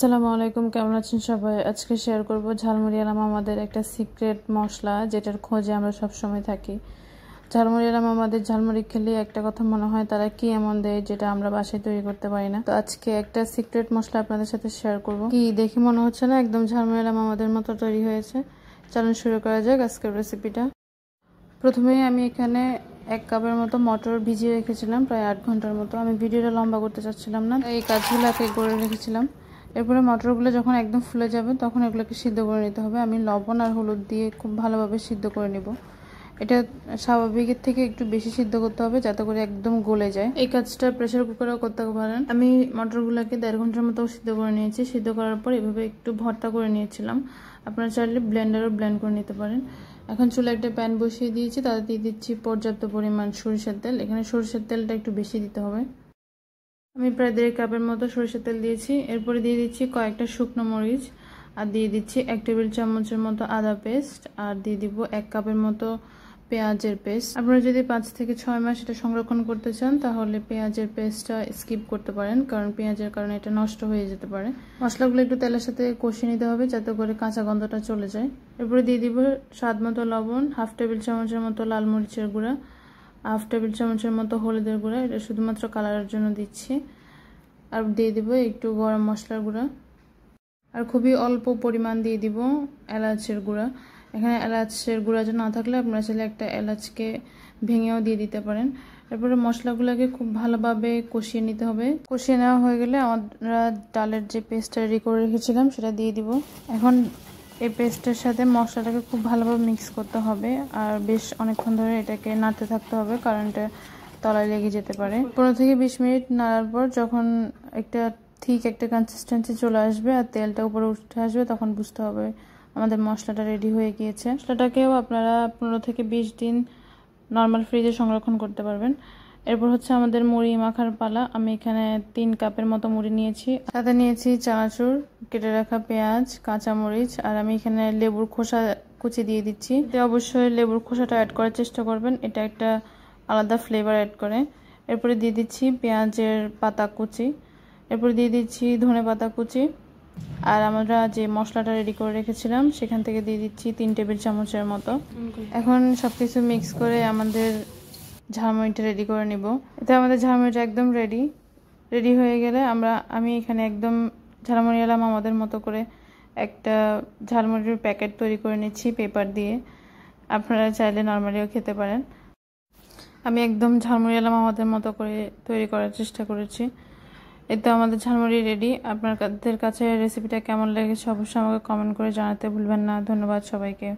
আসসালামু আলাইকুম, কেমন আছেন সবাই? আজকে শেয়ার করব ঝালমুড়ি আলা মামাদের একটা সিক্রেট মশলা, যেটার খোঁজে আমরা সব সময় থাকি। ঝালমুড়ি আলা মামাদের ঝালমুড়ি খেলে একটা কথা মনে হয়, তারা কি এমন দেয় যেটা আমরা বাসায় তৈরি করতে পারি না। তো আজকে একটা সিক্রেট মশলা আপনাদের সাথে শেয়ার করব। কি দেখে মনে হচ্ছে না একদম ঝালমুড়ি আলা মামাদের মতো তৈরি হয়েছে? চলুন শুরু করা যাক আজকের রেসিপিটা। প্রথমেই আমি এখানে 1 কাপের মতো মটর ভিজিয়ে রেখেছিলাম প্রায় 8 ঘন্টার মতো। আমি ভিডিওটা লম্বা করতে চাচ্ছিলাম না, এই কাজগুলো আগে করে রেখেছিলাম। এরপরে মটরগুলো যখন একদম ফুলে যাবে তখন এগুলোকে সিদ্ধ করে নিতে হবে। আমি লবণ আর হলুদ দিয়ে খুব ভালোভাবে সিদ্ধ করে নিব। এটা স্বাভাবিকের থেকে একটু বেশি সিদ্ধ করতে হবে যাতে করে একদম গলে যায়। এই কাজটা প্রেসার কুকারেও করতে পারেন। আমি মটরগুলোকে 1.5 ঘন্টার মতো সিদ্ধ করে নিয়েছি। সিদ্ধ করার পর এভাবে একটু ভর্তা করে নিয়েছিলাম। আপনারা চাইলে ব্লেন্ডারও ব্লেন্ড করে নিতে পারেন। এখন চুলায় একটা প্যান বসিয়ে দিয়েছি, তাতে দিয়ে দিচ্ছি পর্যাপ্ত পরিমাণ সরিষার তেল। এখানে সরিষার তেলটা একটু বেশি দিতে হবে। আমি প্রায় 1.5 কাপের মতো সরিষার তেল দিয়েছি। এরপরে দিয়ে দিচ্ছি কয়েকটা শুকনো মরিচ, আর দিয়ে দিচ্ছি 1 টেবিল চামচের মতো আদা পেস্ট, আর দিয়ে দিব 1 কাপের মতো পেঁয়াজের পেস্ট। আপনারা যদি 5 থেকে 6 মাস এটা সংরক্ষণ করতে চান তাহলে পেঁয়াজের পেস্টটা স্কিপ করতে পারেন, কারণ পেঁয়াজের কারণে এটা নষ্ট হয়ে যেতে পারে। মশলাগুলো একটু তেলের সাথে কষিয়ে নিতে হবে যাতে করে কাঁচা গন্ধটা চলে যায়। এরপরে দিয়ে দিব স্বাদ মতো লবণ, 1/2 টেবিল চামচের মতো লাল মরিচের গুঁড়া, 1/2 টেবিল চামচের মতো হলুদের গুঁড়া, এটা শুধুমাত্র কালারের জন্য দিচ্ছি। আর দিয়ে দিব একটু গরম মশলার গুঁড়া, আর খুবই অল্প পরিমাণ দিয়ে দিব এলাচের গুঁড়া। এখানে এলাচের গুঁড়া যে না থাকলে আপনারা চাইলে একটা এলাচকে ভেঙেও দিয়ে দিতে পারেন। এরপরে মশলাগুলোকে খুব ভালোভাবে কষিয়ে নিতে হবে। কষিয়ে নেওয়া হয়ে গেলে আমরা ডালের যে পেস্টটা রেডি করে রেখেছিলাম সেটা দিয়ে দিব। এখন এই পেস্টের সাথে মশলাটাকে খুব ভালোভাবে মিক্স করতে হবে, আর বেশ অনেকক্ষণ ধরে এটাকে নাড়তে থাকতে হবে, কারণ এটা তলায় লেগে যেতে পারে। 15 থেকে 20 মিনিট নাড়ার পর যখন একটা ঠিক একটা কনসিস্টেন্সি চলে আসবে আর তেলটা উপরে উঠে আসবে, তখন বুঝতে হবে আমাদের মশলাটা রেডি হয়ে গিয়েছে। মশলাটাকেও আপনারা 15 থেকে 20 দিন নর্মাল ফ্রিজে সংরক্ষণ করতে পারবেন। এরপর হচ্ছে আমাদের মুড়ি মাখার পালা। আমি এখানে 3 কাপের মতো মুড়ি নিয়েছি, সাথে নিয়েছি চানাচুর, কেটে রাখা পেঁয়াজ, কাঁচামরিচ, আর আমি এখানে লেবুর খোসা কুচি দিয়ে দিচ্ছি। অবশ্যই লেবুর খোসাটা অ্যাড করার চেষ্টা করবেন, এটা একটা আলাদা ফ্লেভার অ্যাড করে। এরপরে দিয়ে দিচ্ছি পেঁয়াজের পাতা কুচি, এরপরে দিয়ে দিচ্ছি ধনে পাতা কুচি, আর আমরা যে মশলাটা রেডি করে রেখেছিলাম সেখান থেকে দিয়ে দিচ্ছি 3 টেবিল চামচের মতো। এখন সবকিছু মিক্স করে আমাদের ঝালমুড়িটা রেডি করে নিব। এতে আমাদের ঝালমুড়িটা একদম রেডি হয়ে গেলে আমি এখানে একদম ঝালমুড়ি আলা মামাদের মতো করে একটা ঝালমুড়ির প্যাকেট তৈরি করে নিচ্ছি পেপার দিয়ে। আপনারা চাইলে নর্মালিও খেতে পারেন। আমি একদম ঝালমুড়ি আলা মামাদের মতো করে তৈরি করার চেষ্টা করেছি। এতে আমাদের ঝালমুড়ি রেডি। আপনাদের কাছে রেসিপিটা কেমন লেগেছে অবশ্যই আমাকে কমেন্ট করে জানাতে ভুলবেন না। ধন্যবাদ সবাইকে।